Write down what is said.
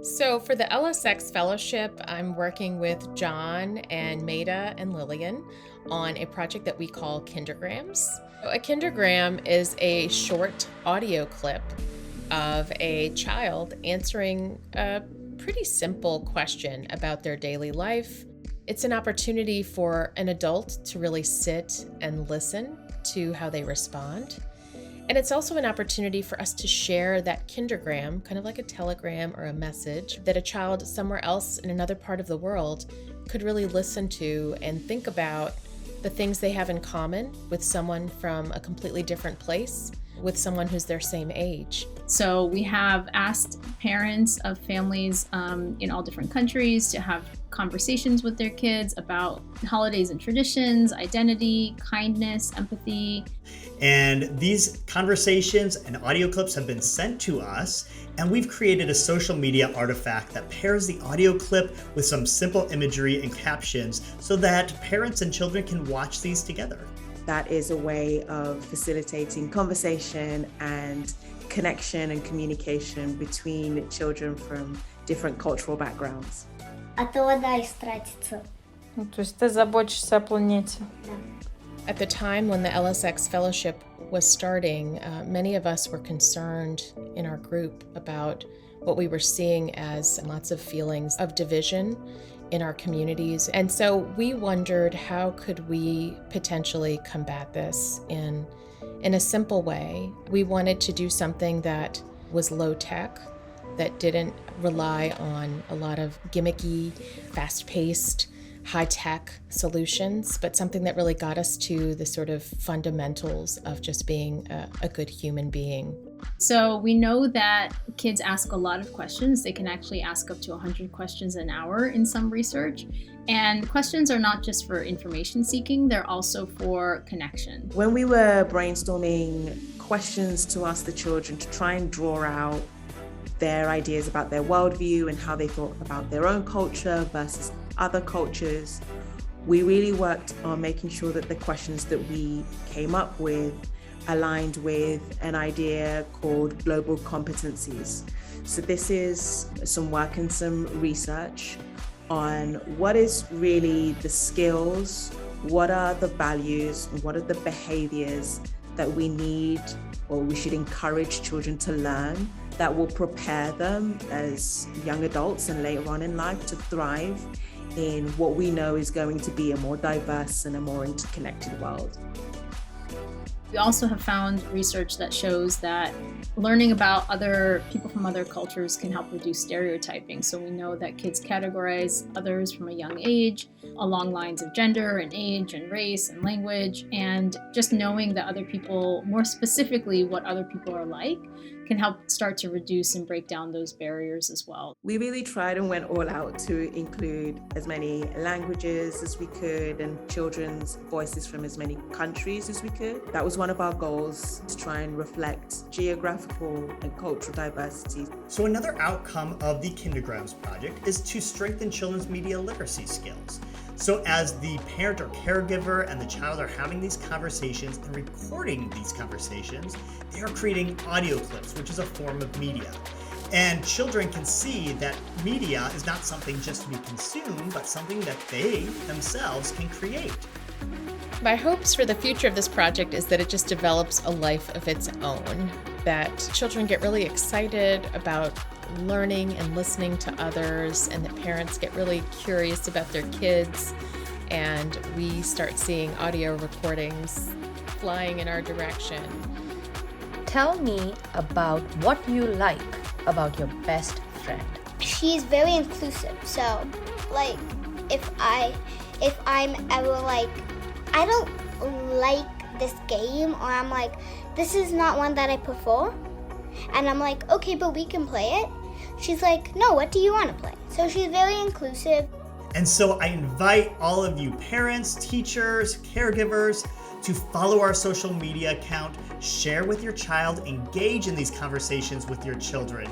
So for the LSX Fellowship, I'm working with John and Maida and Lillian on a project that we call Kindergrams. A kindergram is a short audio clip of a child answering a pretty simple question about their daily life. It's an opportunity for an adult to really sit and listen to how they respond. And it's also an opportunity for us to share that kindergram, kind of like a telegram or a message, that a child somewhere else in another part of the world could really listen to and think about the things they have in common with someone from a completely different place, with someone who's their same age. So we have asked parents of families in all different countries to have conversations with their kids about holidays and traditions, identity, kindness, empathy. And these conversations and audio clips have been sent to us, and we've created a social media artifact that pairs the audio clip with some simple imagery and captions so that parents and children can watch these together. That is a way of facilitating conversation and connection and communication between children from different cultural backgrounds. А то вода истратится. То есть ты заботишься о планете. At the time when the LSX Fellowship was starting, many of us were concerned in our group about what we were seeing as lots of feelings of division in our communities. And so we wondered, how could we potentially combat this in a simple way? We wanted to do something that was low tech, that didn't rely on a lot of gimmicky, fast-paced, high-tech solutions, but something that really got us to the sort of fundamentals of just being a good human being. So we know that kids ask a lot of questions. They can actually ask up to 100 questions an hour in some research. And questions are not just for information seeking, they're also for connection. When we were brainstorming questions to ask the children to try and draw out their ideas about their worldview and how they thought about their own culture versus other cultures, we really worked on making sure that the questions that we came up with aligned with an idea called global competencies. So this is some work and some research on what is really the skills, what are the values, what are the behaviors that we need or we should encourage children to learn that will prepare them as young adults and later on in life to thrive in what we know is going to be a more diverse and a more interconnected world. We also have found research that shows that learning about other people from other cultures can help reduce stereotyping. So we know that kids categorize others from a young age along lines of gender and age and race and language. And just knowing that other people, more specifically what other people are like, can help start to reduce and break down those barriers as well. We really tried and went all out to include as many languages as we could and children's voices from as many countries as we could. That was one of our goals, to try and reflect geographical and cultural diversity. So another outcome of the Kindergrams project is to strengthen children's media literacy skills. So as the parent or caregiver and the child are having these conversations and recording these conversations, they are creating audio clips, which is a form of media. And children can see that media is not something just to be consumed, but something that they themselves can create. My hopes for the future of this project is that it just develops a life of its own, that children get really excited about learning and listening to others, and that parents get really curious about their kids, and we start seeing audio recordings flying in our direction. Tell me about what you like about your best friend. She's very inclusive. So, like, if I'm ever like, I don't like this game, or I'm like, this is not one that I prefer, and I'm like, okay, but we can play it. She's like, no, what do you want to play? So she's very inclusive. And so I invite all of you parents, teachers, caregivers to follow our social media account, share with your child, engage in these conversations with your children.